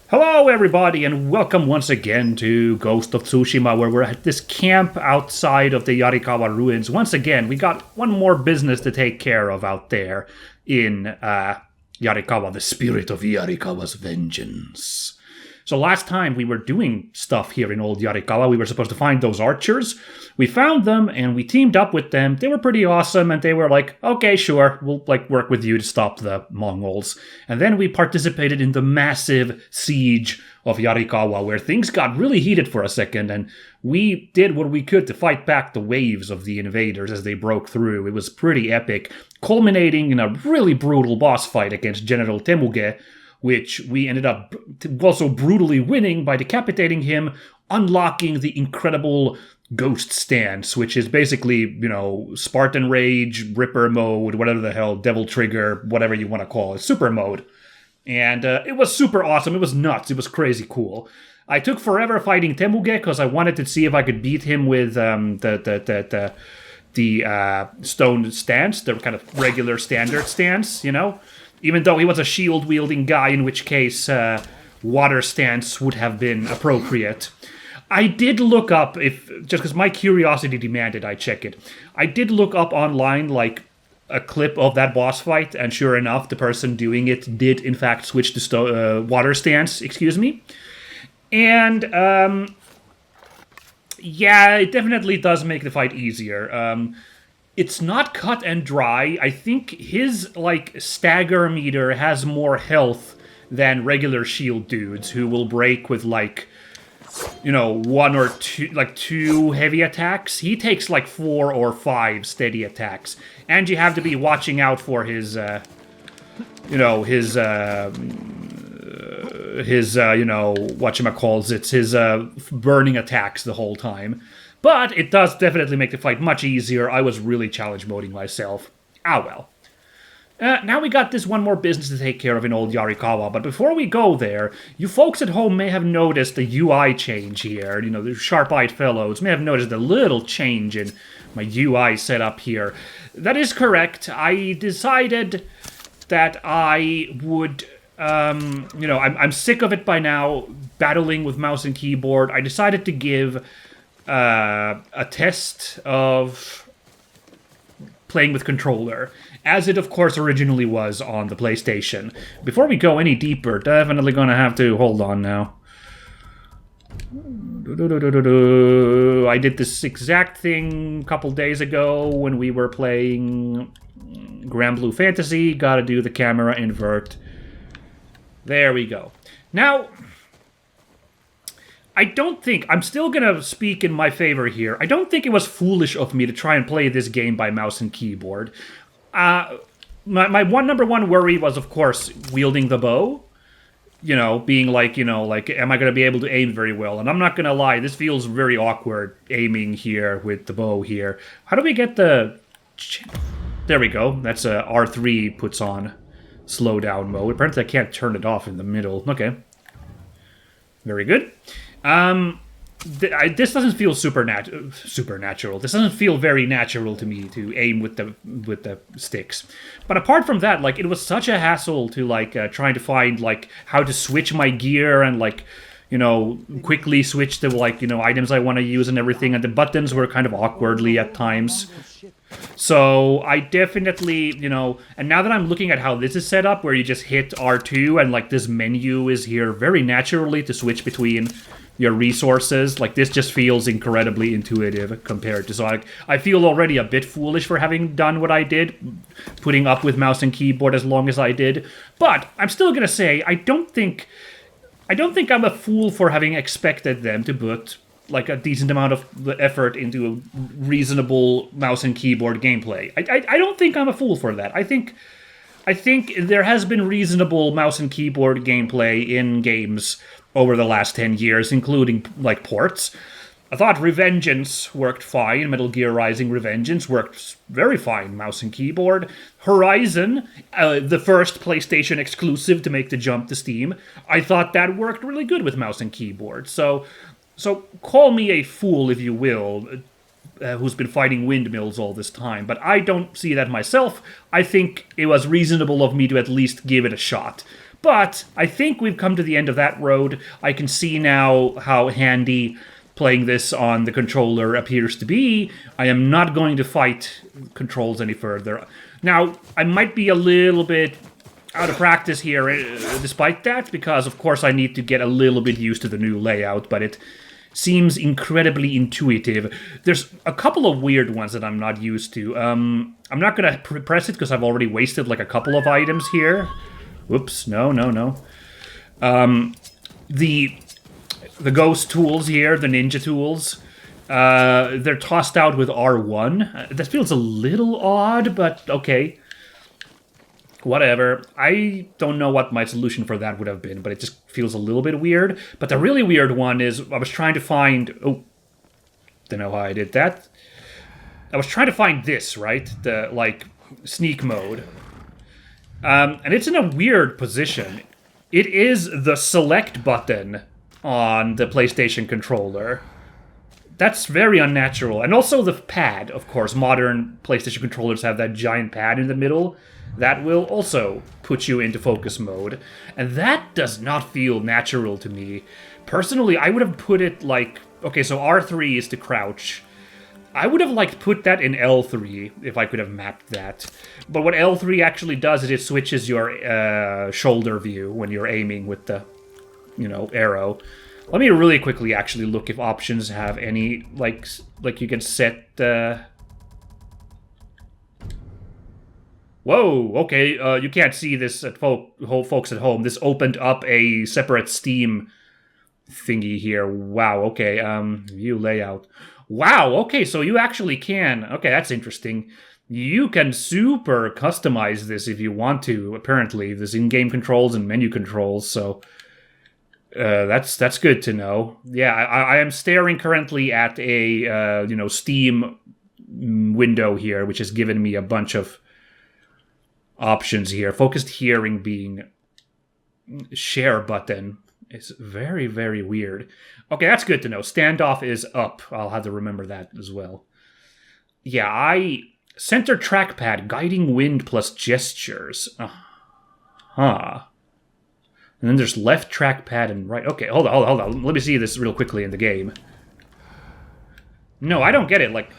Hello, everybody, and welcome once again to Ghost of Tsushima, where we're at this camp outside of the Yarikawa ruins. Once again, we got one more business to take care of out there in Yarikawa, the spirit of Yarikawa's vengeance. So last time we were doing stuff here in old Yarikawa, we were supposed to find those archers. We found them, and we teamed up with them. They were pretty awesome, and they were like, okay, sure, we'll work with you to stop the Mongols. And then we participated in the massive siege of Yarikawa, where things got really heated for a second, and we did what we could to fight back the waves of the invaders as they broke through. It was pretty epic, culminating in a really brutal boss fight against General Temuge, which we ended up also brutally winning by decapitating him, unlocking the incredible Ghost stance, which is basically, Spartan Rage, Ripper mode, whatever the hell, Devil Trigger, whatever you want to call it, super mode. And it was super awesome. It was nuts. It was crazy cool. I took forever fighting Temuge because I wanted to see if I could beat him with the stone stance, the kind of regular standard stance, Even though he was a shield-wielding guy, in which case water stance would have been appropriate. I did look up, just because my curiosity demanded I check it, I did look up online, a clip of that boss fight, and sure enough, the person doing it did, in fact, switch to water stance, And, yeah, it definitely does make the fight easier. It's not cut and dry. I think his, stagger meter has more health than regular shield dudes who will break with, one or two, two heavy attacks. He takes, 4 or 5 steady attacks. And you have to be watching out for his whatchamacallits, his burning attacks the whole time. But it does definitely make the fight much easier. I was really challenge moding myself. Well. Now we got this one more business to take care of in old Yarikawa, but before we go there, you folks at home may have noticed the UI change here. The sharp-eyed fellows may have noticed a little change in my UI setup here. That is correct. I decided that I would... I'm sick of it by now, battling with mouse and keyboard. I decided to give a test of playing with controller, as it of course originally was on the PlayStation. Before we go any deeper, definitely gonna have to hold on now. I did this exact thing a couple days ago when we were playing Grand Blue Fantasy. Gotta do the camera invert. There we go. Now, I don't think, I'm still gonna speak in my favor here, I don't think it was foolish of me to try and play this game by mouse and keyboard. My number one worry was, of course, wielding the bow. Being am I gonna be able to aim very well? And I'm not gonna lie, this feels very awkward aiming here with the bow here. How do we get the... There we go, that's R3 puts on slow down mode. Apparently I can't turn it off in the middle. Okay. Very good. This doesn't feel supernatural. This doesn't feel very natural to me to aim with the sticks. But apart from that, it was such a hassle to trying to find how to switch my gear and quickly switch to items I want to use and everything. And the buttons were kind of awkwardly at times. So I definitely, and now that I'm looking at how this is set up, where you just hit R2 and this menu is here very naturally to switch between your resources, this just feels incredibly intuitive compared to, so I feel already a bit foolish for having done what I did, putting up with mouse and keyboard as long as I did, but I'm still gonna say, I don't think I'm a fool for having expected them to put a decent amount of effort into a reasonable mouse and keyboard gameplay. I don't think I'm a fool for that. I think there has been reasonable mouse and keyboard gameplay in games over the last 10 years, including, ports. I thought Revengeance worked fine. Metal Gear Rising Revengeance worked very fine, mouse and keyboard. Horizon, the first PlayStation exclusive to make the jump to Steam, I thought that worked really good with mouse and keyboard. So call me a fool, if you will, who's been fighting windmills all this time, but I don't see that myself. I think it was reasonable of me to at least give it a shot. But I think we've come to the end of that road. I can see now how handy playing this on the controller appears to be. I am not going to fight controls any further. Now, I might be a little bit out of practice here despite that, because of course I need to get a little bit used to the new layout, but it seems incredibly intuitive. There's a couple of weird ones that I'm not used to. I'm not going to press it because I've already wasted like a couple of items here. Whoops, no. The ghost tools here, the ninja tools, they're tossed out with R1. That feels a little odd, but okay. Whatever. I don't know what my solution for that would have been, but it just feels a little bit weird. But the really weird one is I was trying to find... Oh, don't know how I did that. I was trying to find this, right? The, like, sneak mode. And it's in a weird position. It is the select button on the PlayStation controller. That's very unnatural. And also the pad, of course. Modern PlayStation controllers have that giant pad in the middle. That will also put you into focus mode. And that does not feel natural to me. Personally, I would have put it like... Okay, so R3 is to crouch. I would have like put that in L3 if I could have mapped that. But what L3 actually does is it switches your shoulder view when you're aiming with the, arrow. Let me really quickly actually look if options have any, like you can set... Whoa, okay, you can't see this at folks at home. This opened up a separate Steam thingy here. Wow, okay, view layout. Wow, okay, so you actually can... Okay, that's interesting. You can super customize this if you want to, apparently. There's in-game controls and menu controls, so... that's good to know. Yeah, I am staring currently at a, Steam window here, which has given me a bunch of options here. Focused hearing being share button. It's very, very weird. Okay, that's good to know. Standoff is up. I'll have to remember that as well. Yeah, center trackpad, guiding wind plus gestures. Uh-huh. And then there's left trackpad and right. Okay, hold on. Let me see this real quickly in the game. No, I don't get it. Like...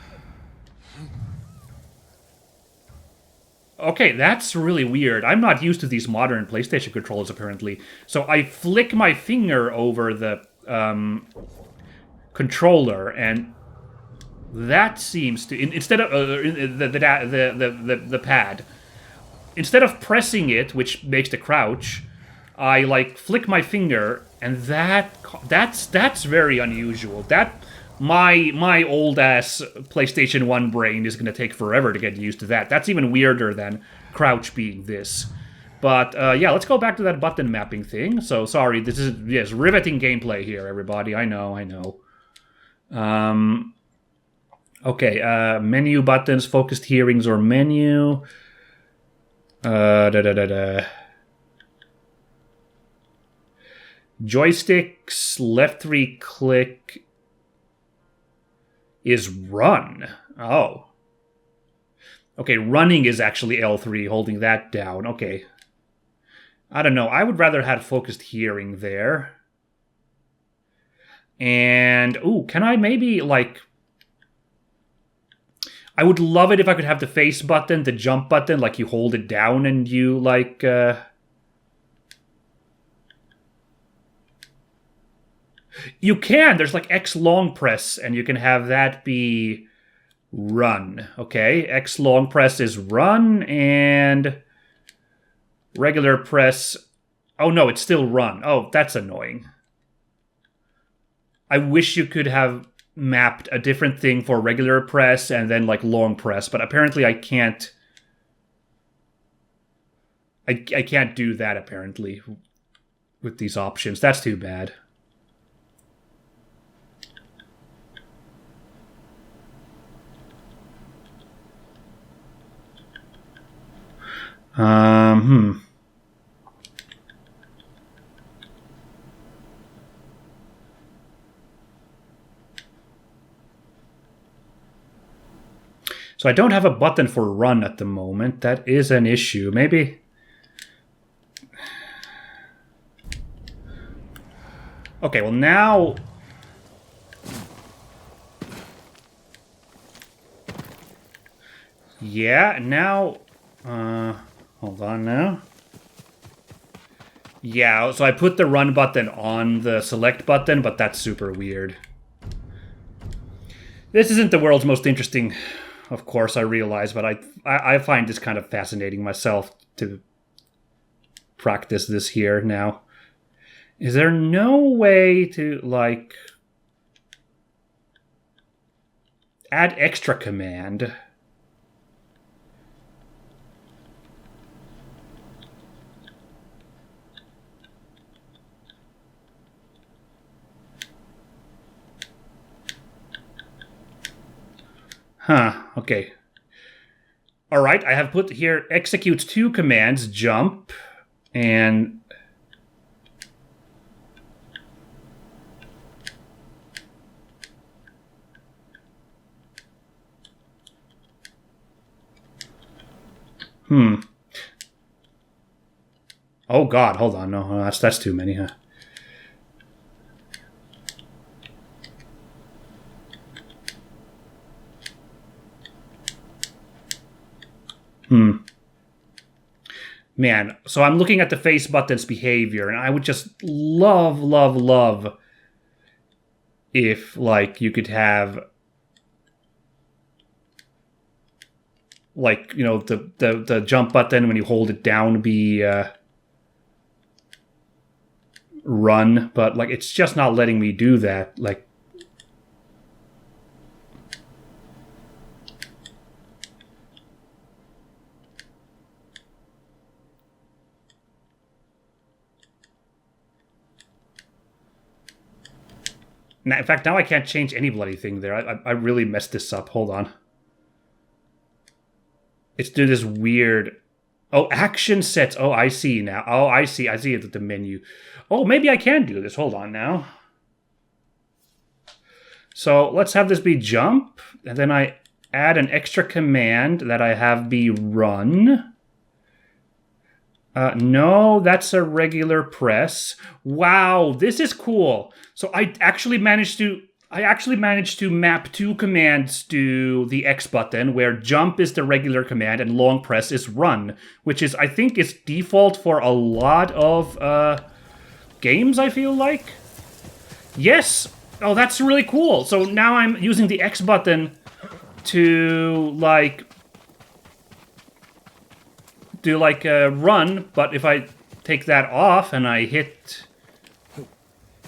Okay, that's really weird. I'm not used to these modern PlayStation controllers, apparently. So I flick my finger over the controller, and that seems to... Instead of the pad, instead of pressing it, which makes the crouch, I like flick my finger, and that's very unusual. That my old ass PlayStation 1 brain is gonna take forever to get used to that. That's even weirder than crouch being this. But yeah, let's go back to that button mapping thing. So sorry, this is riveting gameplay here, everybody. I know. Okay, menu buttons, focused hearings or menu. Joysticks, left 3 click is run. Oh. Okay, running is actually L3, holding that down. Okay. I don't know. I would rather have focused hearing there. And, ooh, can I maybe, like... I would love it if I could have the face button, the jump button, like you hold it down and you, like... You can. There's like X long press, and you can have that be run. Okay, X long press is run, and regular press... Oh no, it's still run. Oh, that's annoying. I wish you could have mapped a different thing for regular press and then like long press, but apparently I can't... I can't do that, apparently, with these options. That's too bad. So I don't have a button for run at the moment. That is an issue. Maybe... Okay, well now... Yeah, now... hold on now. Yeah, so I put the run button on the select button, but that's super weird. This isn't the world's most interesting, of course, I realize, but I find this kind of fascinating myself to practice this here now. Is there no way to, like, add extra command? Huh, okay. Alright, I have put here executes 2 commands, jump, and... Oh god, hold on, no, that's too many, huh? Man, so I'm looking at the face button's behavior, and I would just love, love, love if, like, you could have, like, you know, the jump button, when you hold it down, be run, but, like, it's just not letting me do that, like... Now, in fact, now I can't change any bloody thing there. I really messed this up. Hold on. It's doing this weird... Oh, action sets. Oh, I see now. Oh, I see. I see it at the menu. Oh, maybe I can do this. Hold on now. So let's have this be jump. And then I add an extra command that I have be run. No, that's a regular press. Wow, this is cool. So I actually managed to map 2 commands to the X button, where jump is the regular command and long press is run, which is, I think, is default for a lot of games, I feel like. Yes! Oh, that's really cool. So now I'm using the X button to, like... do like a run, but if I take that off and I hit,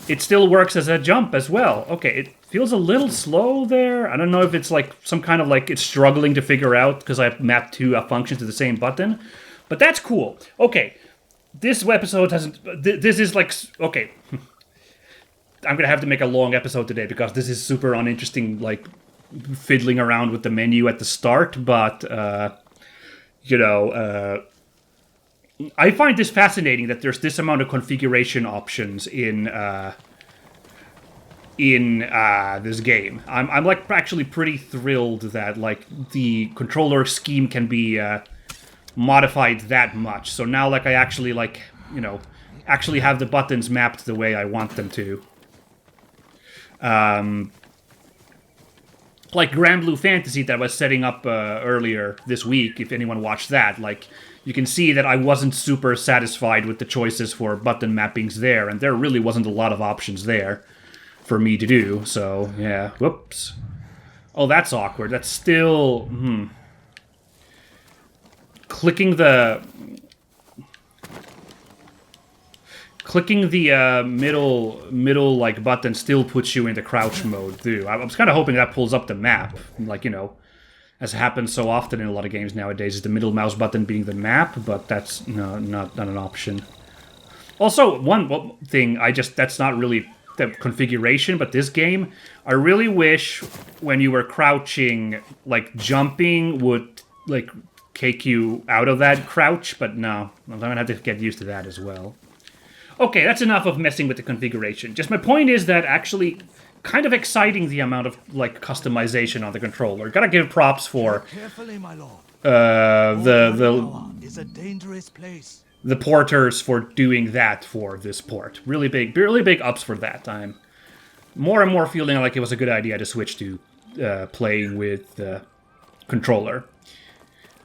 it still works as a jump as well. Okay, it feels a little slow there. I don't know if it's like some kind of like it's struggling to figure out because I've mapped 2 functions to the same button, but that's cool. Okay, this episode hasn't, this is like, okay, I'm gonna have to make a long episode today because this is super uninteresting, like fiddling around with the menu at the start, but you know, I find this fascinating that there's this amount of configuration options in this game. I'm like actually pretty thrilled that like the controller scheme can be modified that much. So now like I actually like, you know, actually have the buttons mapped the way I want them to. Like Grand Blue Fantasy that I was setting up earlier this week, if anyone watched that, like, you can see that I wasn't super satisfied with the choices for button mappings there, and there really wasn't a lot of options there for me to do, so, yeah. Whoops. Oh, that's awkward. That's still... Clicking the middle like button still puts you into crouch mode too. I was kind of hoping that pulls up the map, like, you know, as happens so often in a lot of games nowadays, is the middle mouse button being the map, but that's not an option. Also, one thing that's not really the configuration, but this game, I really wish when you were crouching, like jumping would like take you out of that crouch, but no, I'm gonna have to get used to that as well. Okay, that's enough of messing with the configuration. Just my point is that actually kind of exciting the amount of like customization on the controller. Gotta give props for Carefully, my lord. the is a dangerous place. the porters for doing that for this port. Really big ups for that. I'm more and more feeling like it was a good idea to switch to playing with the controller.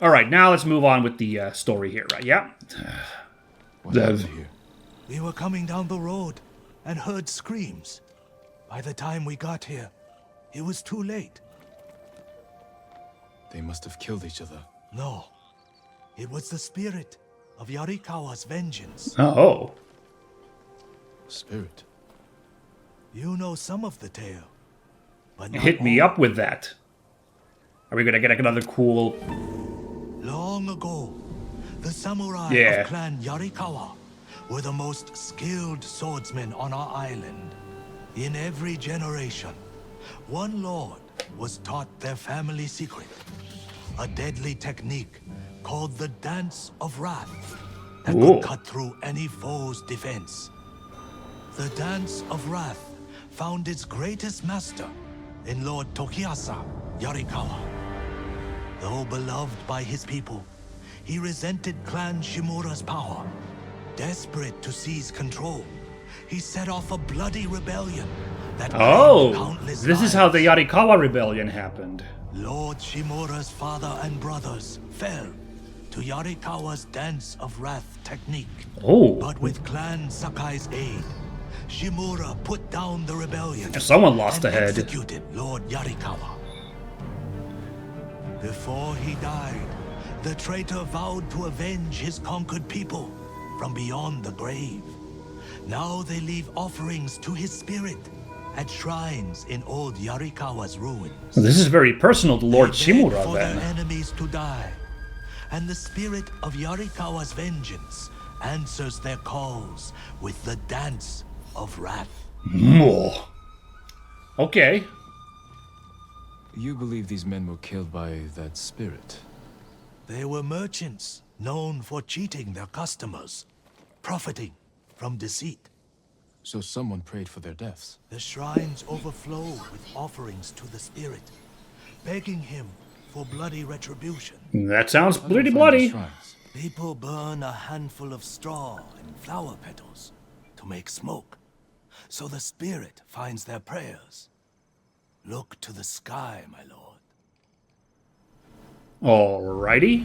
All right, now let's move on with the story here, right? Yeah. What happened here? We were coming down the road and heard screams. By the time we got here, it was too late. They must have killed each other. No, it was the spirit of Yarikawa's vengeance. Oh. Spirit. You know some of the tale, but not Hit me all. up with that. Are we gonna get another cool... Long ago, the samurai Yeah. of Clan Yarikawa were the most skilled swordsmen on our island. In every generation, one lord was taught their family secret, a deadly technique called the Dance of Wrath that Ooh. could cut through any foe's defense. The Dance of Wrath found its greatest master in Lord Tokiyasa Yarikawa. Though beloved by his people, he resented Clan Shimura's power. Desperate to seize control, he set off a bloody rebellion that Oh, claimed countless this is how the lives. Yarikawa rebellion happened. Lord Shimura's father and brothers fell to Yarikawa's Dance of Wrath technique. Oh, But with Clan Sakai's aid, Shimura put down the rebellion. someone lost and a head. executed Lord Yarikawa. Before he died, the traitor vowed to avenge his conquered people from beyond the grave. Now they leave offerings to his spirit at shrines in old Yarikawa's ruins. This is very personal to Lord They beg Shimura, for their then. enemies to die, and the spirit of Yarikawa's vengeance answers their calls with the Dance of Wrath. Oh. Okay. You believe these men were killed by that spirit? They were merchants known for cheating their customers, profiting from deceit. So someone prayed for their deaths. The shrines overflow with offerings to the spirit, begging him for bloody retribution. That sounds How do pretty we find bloody. these shrines? People burn a handful of straw and flower petals to make smoke, so the spirit finds their prayers. Look to the sky, my lord. Alrighty.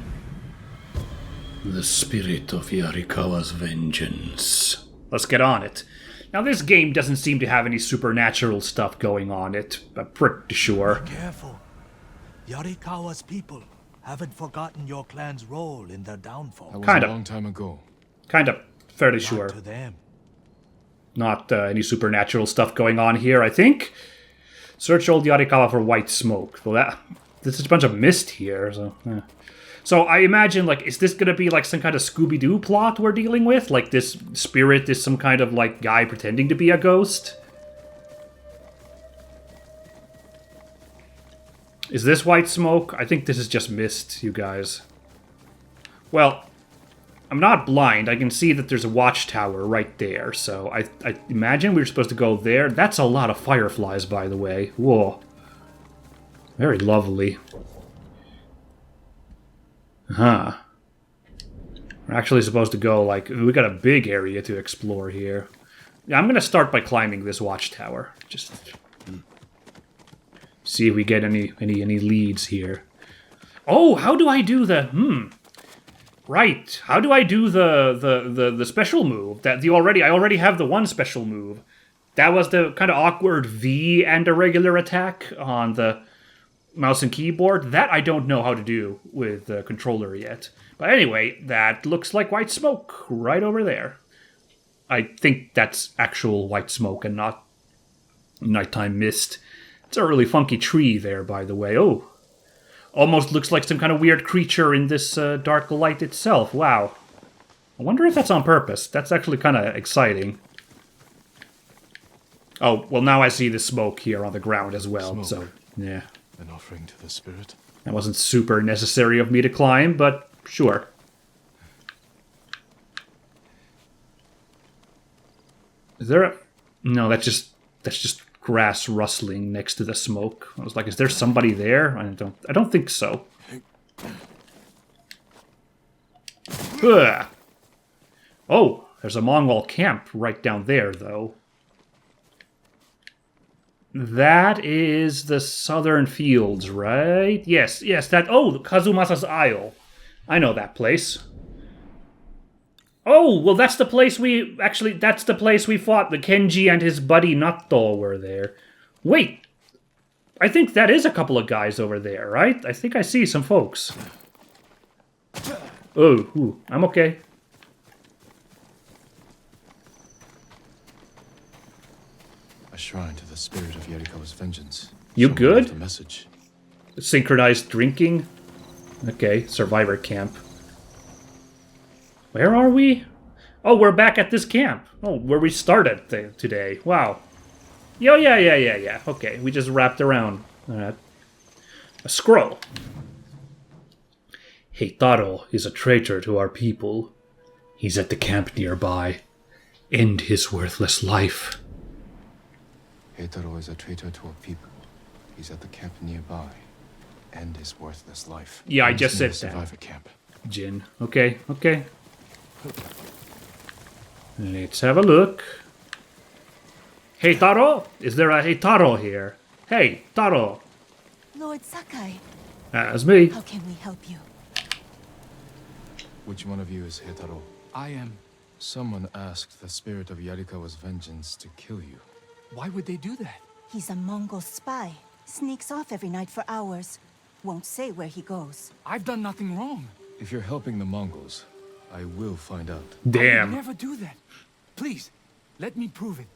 The spirit of Yarikawa's vengeance. Let's get on it. Now, this game doesn't seem to have any supernatural stuff going on it, I'm pretty sure. Careful. Yarikawa's people haven't forgotten your clan's role in their downfall. That was Kinda. a long time ago. Kinda, fairly Not sure. to them. Not any supernatural stuff going on here, I think. Search old Yarikawa for white smoke. Well, this is a bunch of mist here, so... So I imagine, like, is this gonna be like some kind of Scooby-Doo plot we're dealing with? Like, this spirit is some kind of, like, guy pretending to be a ghost? Is this white smoke? I think this is just mist, you guys. Well, I'm not blind. I can see that there's a watchtower right there, so I imagine we're supposed to go there. That's a lot of fireflies, by the way. Whoa. Very lovely. Huh. We're actually supposed to go, like... We got a big area to explore here. Yeah, I'm gonna start by climbing this watchtower. Just... see if we get any leads here. Oh, how do I do the... Right. How do I do the special move? I already have the one special move. That was the kind of awkward V and a regular attack on the mouse and keyboard. That I don't know how to do with the controller yet. But anyway, that looks like white smoke right over there. I think that's actual white smoke and not nighttime mist. It's a really funky tree there, by the way. Oh. Almost looks like some kind of weird creature in this dark light itself. Wow. I wonder if that's on purpose. That's actually kind of exciting. Oh, well, now I see the smoke here on the ground as well. Smoke. So, yeah. An offering to the spirit. That wasn't super necessary of me to climb, but sure. Is there a... No, that's just grass rustling next to the smoke. I was like, is there somebody there? I don't think so. Ugh. Oh, there's a Mongol camp right down there, though. That is the southern fields, right? Yes, that... Oh, Kazumasa's Isle. I know that place. Oh, well, that's the place we... Actually, that's the place we fought. The Kenji and his buddy Natto were there. Wait. I think that is a couple of guys over there, right? I think I see some folks. Oh, ooh, I'm okay. A shrine to the spirit of Yarikawa's vengeance. You Someone good? left a message. Synchronized drinking. Okay, survivor camp. Where are we? Oh, we're back at this camp. Oh, where we started today. Wow. Yeah. Okay, we just wrapped around. A scroll. Heitaro is a traitor to our people. He's at the camp nearby. End his worthless life. Heitaro is a traitor to our people. He's at the camp nearby. End his worthless life. Yeah, I He's just near said the that. survivor camp. Jin. Okay. Let's have a look. Hey, Taro? Is there a Hey Taro here? Hey, Taro. Lord Sakai, That's me. how can we help you? Which one of you is Heitaro? I am. Someone asked the spirit of Yarikawa's vengeance to kill you. Why would they do that? He's a Mongol spy. Sneaks off every night for hours. Won't say where he goes. I've done nothing wrong. If you're helping the Mongols, I will find out. I would Damn. never do that. Please, let me prove it.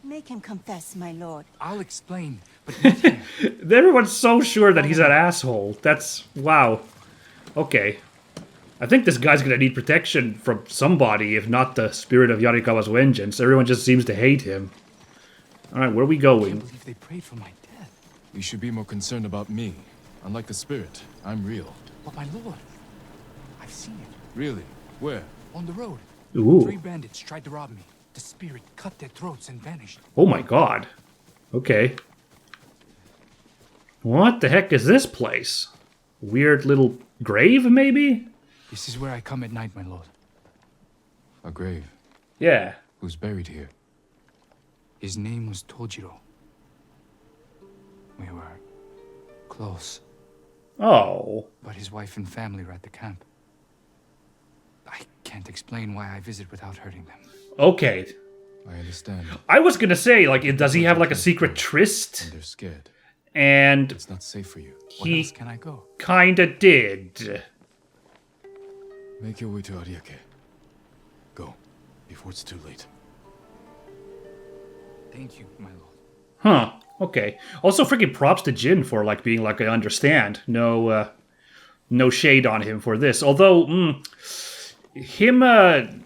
Make him confess, my lord. I'll explain, but not here. Everyone's so sure that he's an asshole. That's... Wow. Okay. I think this guy's gonna need protection from somebody, if not the spirit of Yarikawa's vengeance. Everyone just seems to hate him. Alright, where are we I going? can't believe they prayed for my death. You should be more concerned about me. Unlike the spirit, I'm real. But my lord, I've seen it. Really? Where? On the road. Ooh. 3 bandits tried to rob me. The spirit cut their throats and vanished. Oh my god. Okay. What the heck is this place? Weird little grave, maybe? This is where I come at night, my lord. A grave. Yeah. Who's buried here? His name was Tojiro. We were close, Oh. but his wife and family were at the camp. I can't explain why I visit without hurting them. Okay. I understand. I was gonna say, like, does he have, like, a secret tryst? And they're scared. And It's not safe for you. Where he else can I go? kinda did. Make your way to Ariake. Go, before it's too late. Thank you, my lord. Huh. Okay. Also, freaking props to Jin for, like, being like, I understand. No shade on him for this. Although, Tojiro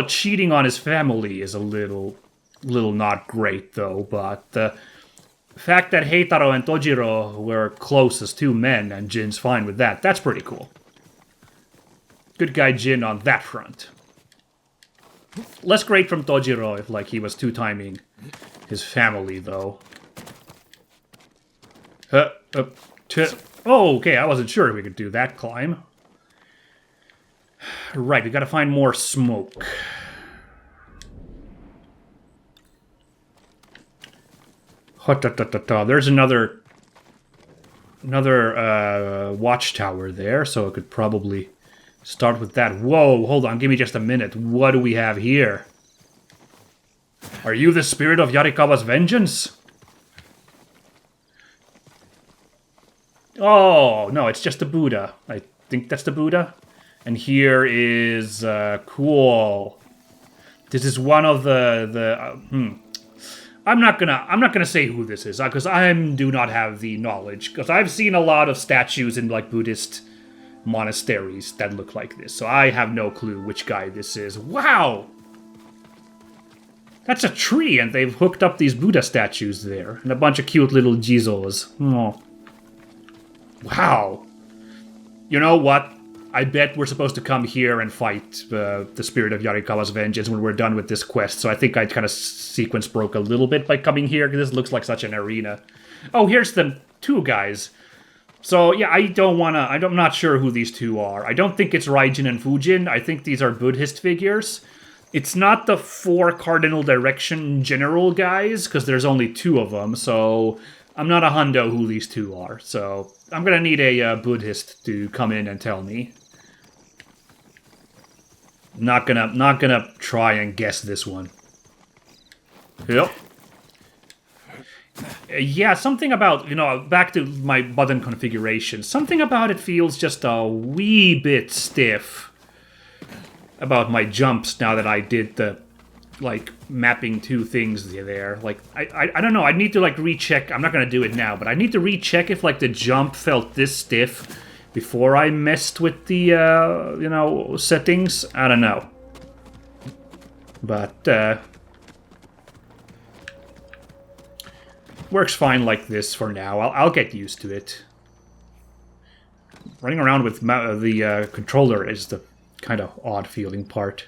cheating on his family is a little not great, though. But the fact that Heitaro and Tojiro were close as 2 men, and Jin's fine with that, that's pretty cool. Good guy Jin on that front. Less great from Tojiro if, like, he was 2-timing his family, though. Oh, okay, I wasn't sure if we could do that climb. Right, we gotta find more smoke. There's another watchtower there, so I could probably start with that. Whoa, hold on, give me just a minute. What do we have here? Are you the spirit of Yarikawa's vengeance? Oh, no, it's just the Buddha. I think that's the Buddha. And here is, cool. This is one of I'm not gonna say who this is, because I do not have the knowledge. Because I've seen a lot of statues in, like, Buddhist monasteries that look like this. So I have no clue which guy this is. Wow! That's a tree, and they've hooked up these Buddha statues there. And a bunch of cute little Jizos. Oh. Wow. You know what? I bet we're supposed to come here and fight the spirit of Yarikawa's vengeance when we're done with this quest. So I think I kind of sequence broke a little bit by coming here, because this looks like such an arena. Oh, here's the 2 guys. So, yeah, I don't want to... I'm not sure who these two are. I don't think it's Raijin and Fujin. I think these are Buddhist figures. It's not the 4 cardinal direction general guys, because there's only 2 of them, so I'm not a hundo who these 2 are. So I'm going to need a Buddhist to come in and tell me. Not gonna try and guess this one. Yep. Yeah, something about, back to my button configuration. Something about it feels just a wee bit stiff about my jumps now that I did the, mapping 2 things there. I don't know, I need to, recheck. I'm not gonna do it now, but I need to recheck if, the jump felt this stiff before I messed with the, settings. I don't know. But, works fine like this for now. I'll get used to it. Running around with the controller is the kind of odd feeling part.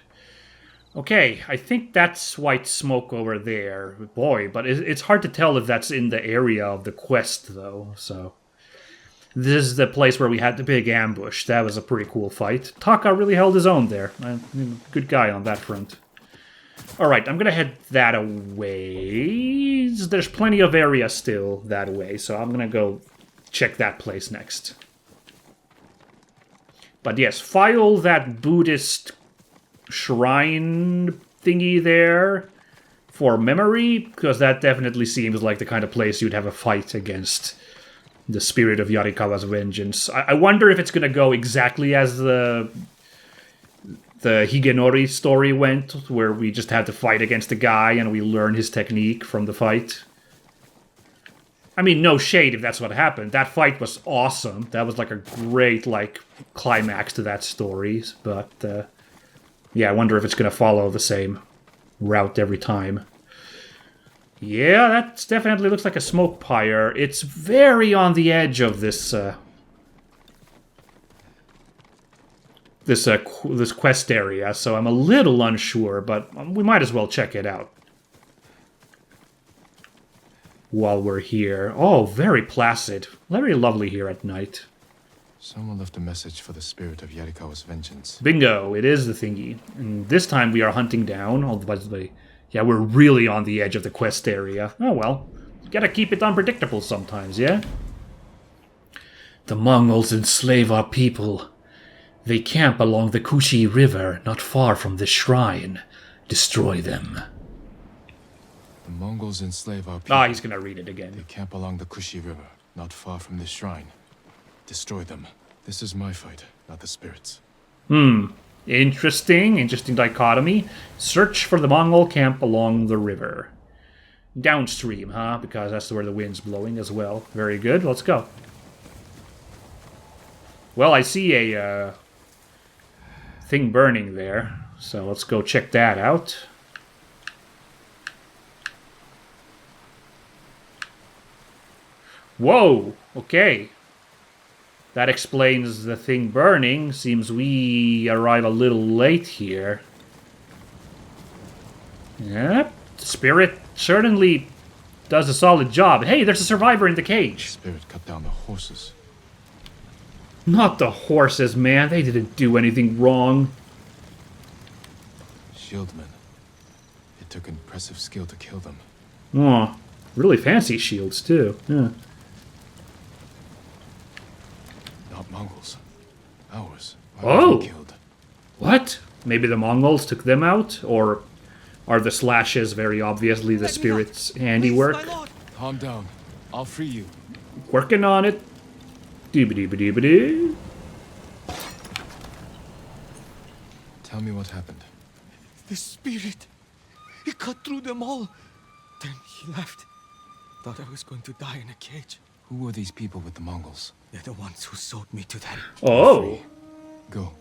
Okay, I think that's white smoke over there. Boy, but it's hard to tell if that's in the area of the quest, though, so... This is the place where we had the big ambush. That was a pretty cool fight. Taka really held his own there. Good guy on that front. Alright, I'm gonna head that away. There's plenty of area still that way, so I'm gonna go check that place next. But yes, file that Buddhist shrine thingy there for memory, because that definitely seems like the kind of place you'd have a fight against the spirit of Yarikawa's vengeance. I wonder if it's going to go exactly as the Higenori story went, where we just had to fight against the guy and we learn his technique from the fight. I mean, no shade if that's what happened. That fight was awesome. That was a great, climax to that story. But, yeah, I wonder if it's going to follow the same route every time. Yeah, that definitely looks like a smoke pyre. It's very on the edge of this, this quest area, so I'm a little unsure, but we might as well check it out while we're here. Oh, very placid. Very lovely here at night. Someone left a message for the spirit of Yarikawa's vengeance. Bingo, it is the thingy. And this time we are hunting down, although, yeah, we're really on the edge of the quest area. Oh well, gotta keep it unpredictable sometimes, yeah? The Mongols enslave our people. They camp along the Kushi River, not far from this shrine. Destroy them. The Mongols enslave our people. Ah, he's gonna read it again. They camp along the Kushi River, not far from this shrine. Destroy them. This is my fight, not the spirits. Interesting dichotomy. Search for the Mongol camp along the river. Downstream, huh? Because that's where the wind's blowing as well. Very good, let's go. Well, I see a thing burning there, so let's go check that out. Whoa, okay. That explains the thing burning. Seems we arrive a little late here. Yep, the spirit certainly does a solid job. Hey, there's a survivor in the cage. The spirit cut down the horses. Not the horses, man. They didn't do anything wrong. Shieldmen. It took impressive skill to kill them. Oh, really fancy shields, too. Yeah. Not Mongols. Ours. Why Oh! were they killed? What? Maybe the Mongols took them out? Or are the slashes very obviously the spirit's handiwork? Calm down. I'll free you. Working on it. Doobity-ba-dee-ba-dee. Tell me what happened. The spirit. He cut through them all. Then he left. Thought I was going to die in a cage. Who were these people with the Mongols? They're the ones who sold me to them. Oh. Go.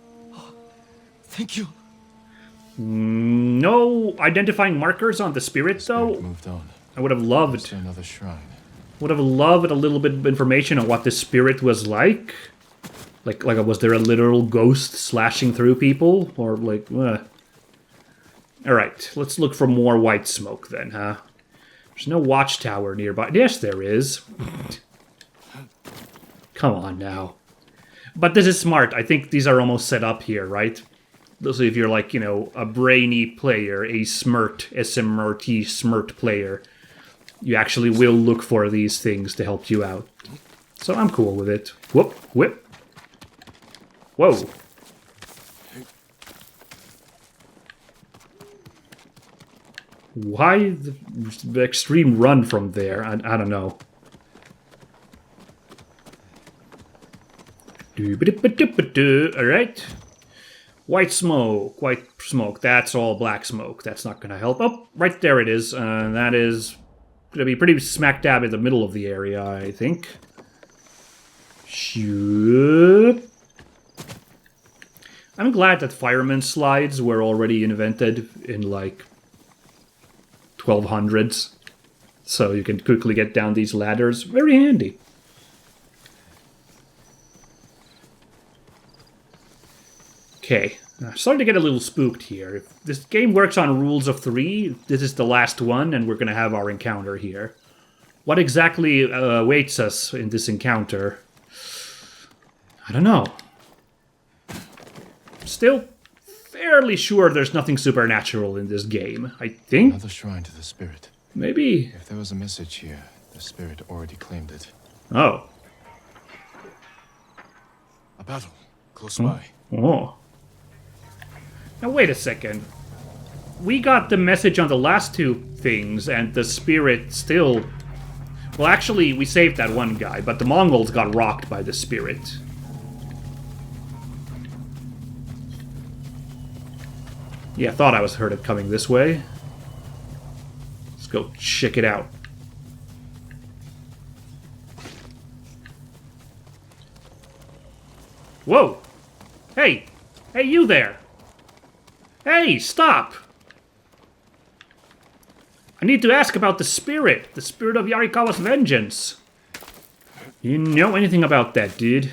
Thank you. No identifying markers on the spirit, though. Spirit moved on. I would have loved... To another shrine. Would have loved a little bit of information on what the spirit was like. Like was there a literal ghost slashing through people? Or Alright, let's look for more white smoke then, huh? There's no watchtower nearby. Yes, there is. Come on now. But this is smart. I think these are almost set up here, right? So if you're like, a brainy player, a SMRT smart player, you actually will look for these things to help you out. So I'm cool with it. Whoop, whip. Whoa. Why the extreme run from there? I don't know. Alright. White smoke. That's all black smoke. That's not gonna help. Oh, right there it is. That is gonna be pretty smack dab in the middle of the area, I think. Shoot. I'm glad that fireman slides were already invented in, like, 1200s. So you can quickly get down these ladders. Very handy. Okay, I'm starting to get a little spooked here. If this game works on rules of 3, this is the last one, and we're going to have our encounter here. What exactly awaits us in this encounter? I don't know. Still fairly sure there's nothing supernatural in this game, I think. Another shrine to the spirit. Maybe. If there was a message here, the spirit already claimed it. Oh. A battle close by. Oh. Now wait a second. We got the message on the last 2 things, and the spirit still... Well, actually, we saved that one guy, but the Mongols got rocked by the spirit. Yeah, I thought I was heard it coming this way. Let's go check it out. Whoa! Hey! Hey, you there! Hey, stop! I need to ask about the spirit of Yarikawa's vengeance. You know anything about that, dude?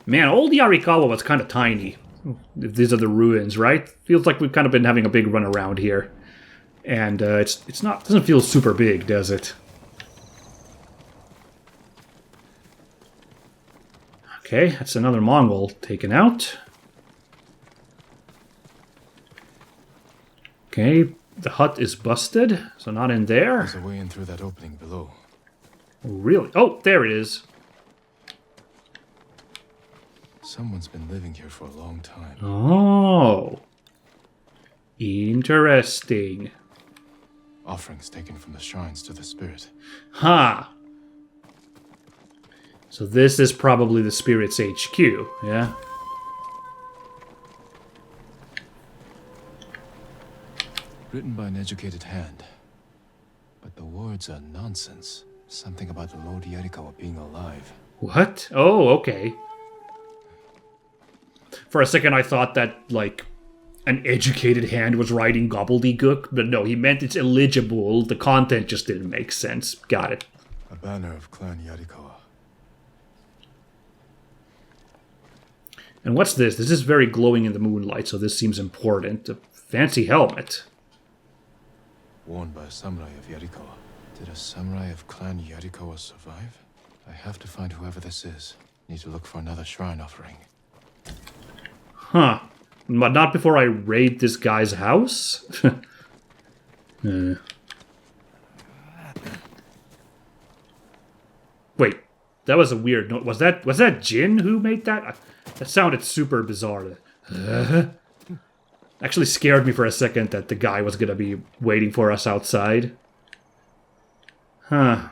Man, old Yarikawa was kind of tiny. If these are the ruins, right? Feels like we've kind of been having a big run around here. And it's not, doesn't feel super big, does it? Okay, that's another Mongol taken out. Okay, the hut is busted, so not in there. There's a way in through that opening below. Really? Oh, there it is. Someone's been living here for a long time. Oh. Interesting. Offerings taken from the shrines to the spirit. Ha! So this is probably the spirit's HQ, yeah? Written by an educated hand. But the words are nonsense. Something about Lord Yarikawa being alive. What? Oh, okay. For a second I thought that, like, an educated hand was writing gobbledygook, but no, he meant it's illegible. The content just didn't make sense. Got it. A banner of Clan Yarikawa. And what's this? This is very glowing in the moonlight, so this seems important. A fancy helmet. Worn by a samurai of Yarikawa. Did a samurai of Clan Yarikawa survive? I have to find whoever this is. Need to look for another shrine offering. Huh. But not before I raid this guy's house? Wait, that was a weird note. Was that Jin who made that? That sounded super bizarre. Actually scared me for a second that the guy was gonna be waiting for us outside. Huh.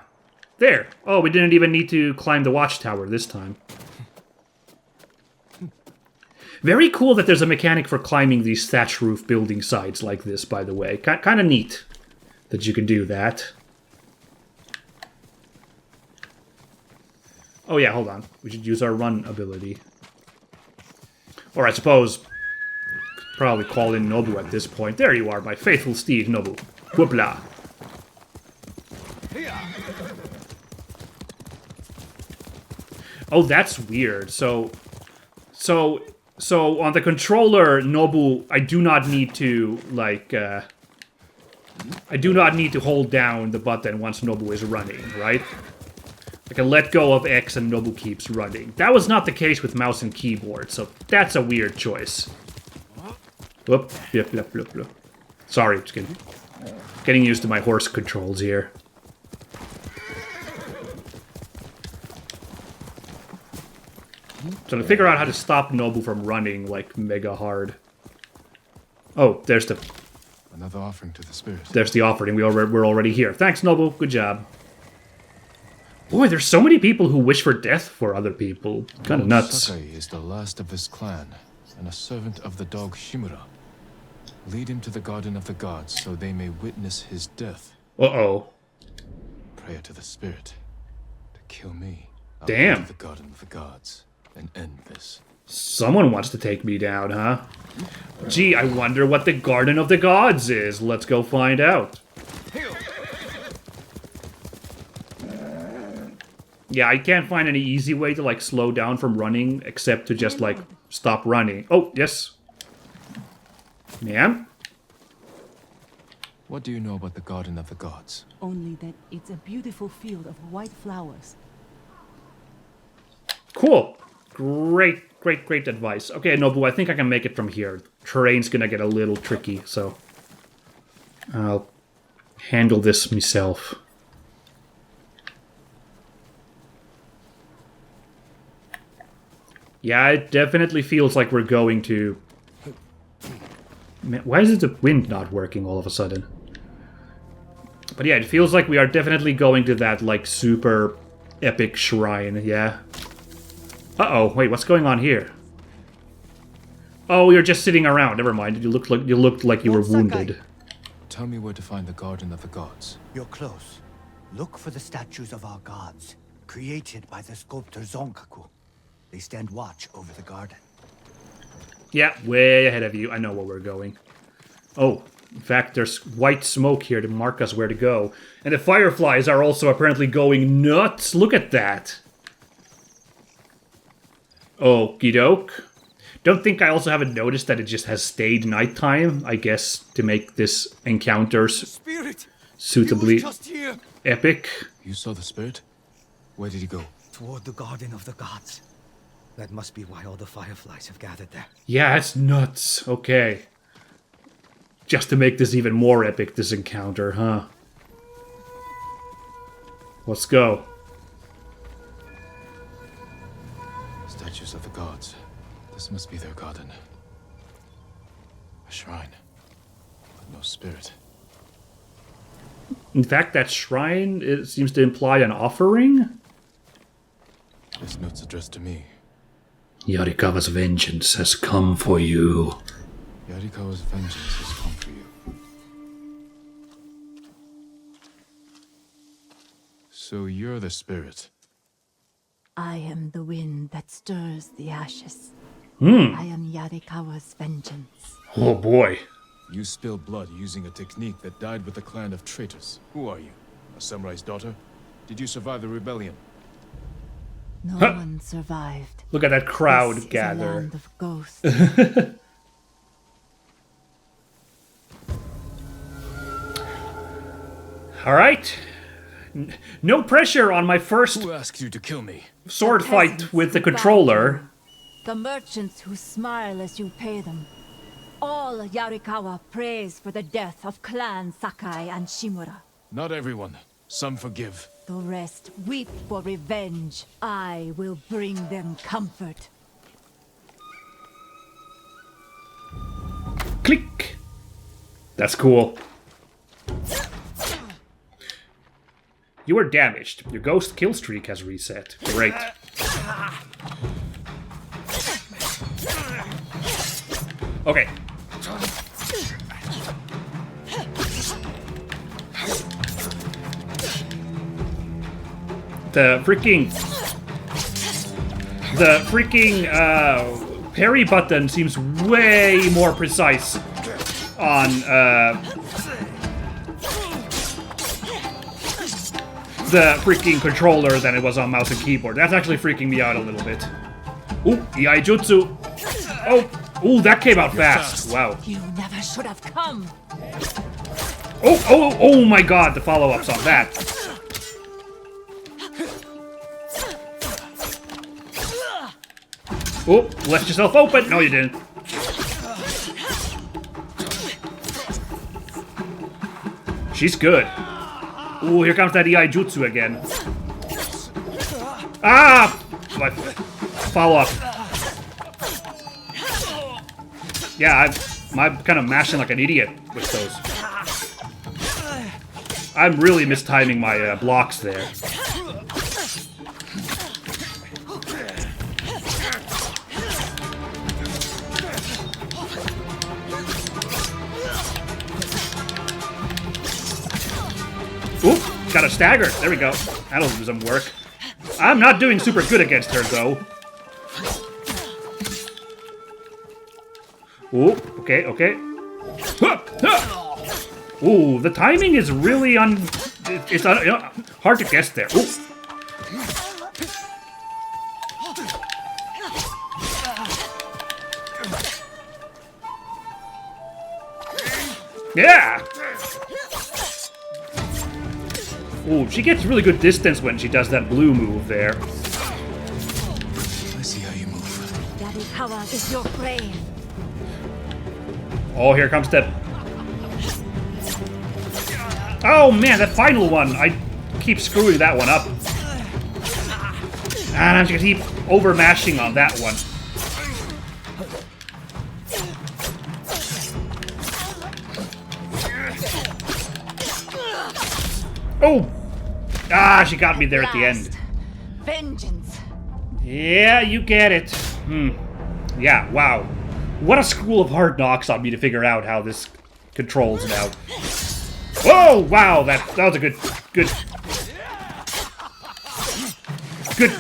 There! Oh, we didn't even need to climb the watchtower this time. Very cool that there's a mechanic for climbing these thatch roof building sites like this, by the way. Kind of neat that you can do that. Oh yeah, hold on. We should use our run ability. Or I suppose, probably call in Nobu at this point. There you are, my faithful steed, Nobu. Whoopla. Oh, that's weird. So on the controller, Nobu, I do not need to, like, I do not need to hold down the button once Nobu is running, right? I can let go of X and Nobu keeps running. That was not the case with mouse and keyboard, so that's a weird choice. Whoop, blip, blip, blip, blip. Sorry, just getting used to my horse controls here. So to figure out how to stop Nobu from running, like, mega hard. Oh, there's the... Another offering to the spirit. There's the offering. We're already here. Thanks, Nobu. Good job. Boy, there's so many people who wish for death for other people. Kind of nuts. Sakai is the last of his clan, and a servant of the dog Shimura. Lead him to the Garden of the Gods, so they may witness his death. Uh-oh. Prayer to the spirit to kill me. I'll Damn. go to the Garden of the Gods and end this. Someone wants to take me down, huh? Gee, I wonder what the Garden of the Gods is. Let's go find out. Yeah, I can't find any easy way to, like, slow down from running, except to just, like, stop running. Oh, yes. Ma'am? What do you know about the Garden of the Gods? Only that it's a beautiful field of white flowers. Cool. Great, great, great advice. Okay, Nobu, I think I can make it from here. Terrain's gonna get a little tricky, so... I'll handle this myself. Yeah, it definitely feels like we're going to... Man, why is the wind not working all of a sudden? But yeah, it feels like we are definitely going to that, like, super epic shrine, yeah? Uh-oh, wait, what's going on here? Oh, you're just sitting around. Never mind. You looked like you were wounded. Tell me where to find the Garden of the Gods. You're close. Look for the statues of our gods, created by the sculptor Zonkaku. They stand watch over the garden. Yeah, way ahead of you. I know where we're going. Oh, in fact, there's white smoke here to mark us where to go. And the fireflies are also apparently going nuts. Look at that. Okie doke. Don't think I also haven't noticed that it just has stayed nighttime, I guess, to make this encounters Spirit! suitably He was just here! epic. You saw the spirit? Where did he go? Toward the Garden of the Gods. That must be why all the fireflies have gathered there. Yeah, it's nuts. Okay. Just to make this even more epic, this encounter, huh? Let's go. Statues of the gods. This must be their garden. A shrine. But no spirit. In fact, that shrine, it seems to imply an offering? This note's addressed to me. Yarikawa's vengeance has come for you. Yarikawa's vengeance has come for you. So you're the spirit. I am the wind that stirs the ashes. Hmm. I am Yarikawa's vengeance. Oh boy. You spilled blood using a technique that died with a clan of traitors. Who are you? A samurai's daughter? Did you survive the rebellion? No Huh. one survived. Look at that crowd This is a gather. land of ghosts. Alright. No pressure on my first Who asked you to kill me? sword The fight peasants with the who bow controller. to you. The merchants who smile as you pay them. All Yarikawa prays for the death of Clan Sakai and Shimura. Not everyone. Some forgive. The rest weep for revenge. I will bring them comfort. Click. That's cool. You are damaged. Your ghost kill streak has reset. Great. Okay. The freaking parry button seems way more precise on the freaking controller than it was on mouse and keyboard. That's actually freaking me out a little bit. Ooh, Iai Jutsu. Oh, that came out fast. Wow. You never should have come. Oh my god, the follow-ups on that. Oh, left yourself open. No, you didn't. She's good. Ooh, here comes that EI Jutsu again. Ah! My follow-up. Yeah, I'm kind of mashing like an idiot with those. I'm really mistiming my blocks there. Oop, got a stagger. There we go. That'll do some work. I'm not doing super good against her, though. Ooh, okay, okay. Ooh, the timing is really it's hard to guess there. Ooh. Yeah! Ooh, she gets really good distance when she does that blue move there. I see how you move. Yarikawa is your grave. Oh, here comes that. Oh man, that final one. I keep screwing that one up. And I'm just gonna keep over-mashing on that one. Oh! Ah, she got me there at the end. Vengeance. Yeah, you get it. Yeah, wow. What a school of hard knocks on me to figure out how this controls now. Whoa, wow, that was a good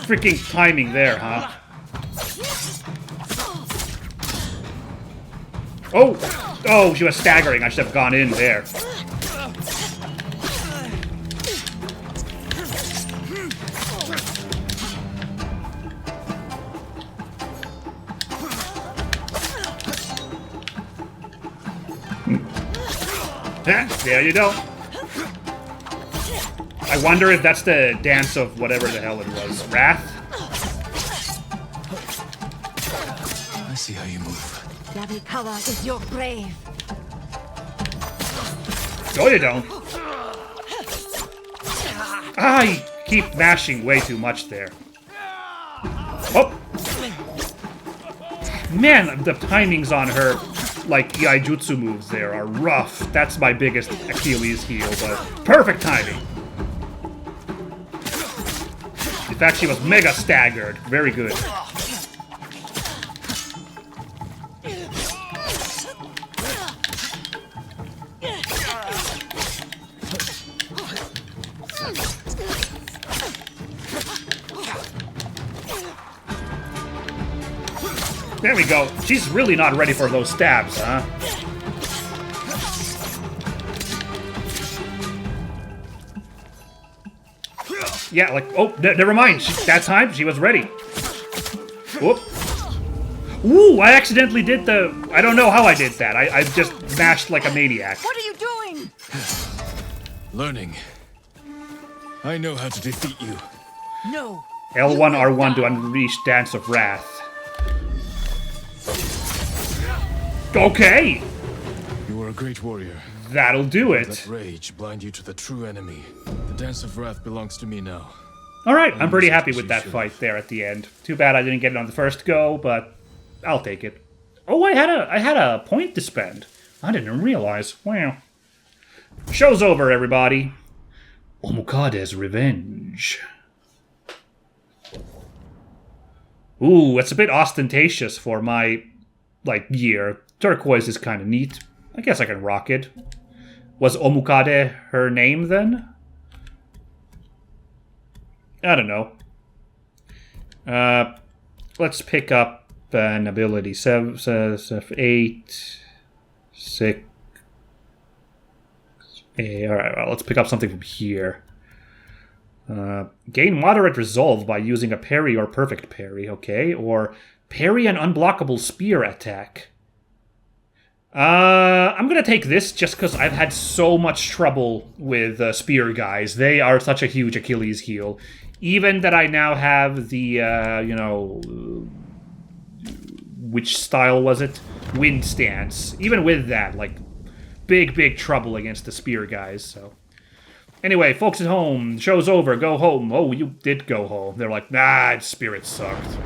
freaking timing there, huh? Oh, she was staggering. I should have gone in there. There you go. I wonder if that's the dance of whatever the hell it was. Wrath? I see how you move. Yarikawa is your grave. No, you don't. I keep mashing way too much there. Oh! Man, the timings on her, like, Iaijutsu moves there are rough. That's my biggest Achilles heel, but perfect timing. In fact, she was mega staggered. Very good. There we go. She's really not ready for those stabs, huh? Yeah, like, oh, never mind. That time, she was ready. Whoop. Ooh, I accidentally did the... I don't know how I did that. I just mashed like a maniac. What are you doing? Learning. I know how to defeat you. No. L1, R1 to unleash Dance of Wrath. Okay! You are a great warrior. That'll do Let it. rage blind you to the true enemy. The Dance of Wrath belongs to me now. Alright, I'm pretty happy with that fight there at the end. Too bad I didn't get it on the first go, but I'll take it. Oh, I had a point to spend. I didn't realize. Wow. Show's over, everybody. Omukade's Revenge. Ooh, it's a bit ostentatious for my, like, year. Turquoise is kind of neat. I guess I can rock it. Was Omukade her name, then? I don't know. Let's pick up an ability. 7, 8, 6. Alright, well, let's pick up something from here. Gain moderate resolve by using a parry or perfect parry, okay? Or parry an unblockable spear attack. I'm gonna take this just because I've had so much trouble with spear guys. They are such a huge Achilles heel. Even that I now have the, which style was it? Wind stance. Even with that, like, big trouble against the spear guys, so. Anyway, folks at home, show's over, go home. Oh, you did go home. They're like, nah, spirit sucked.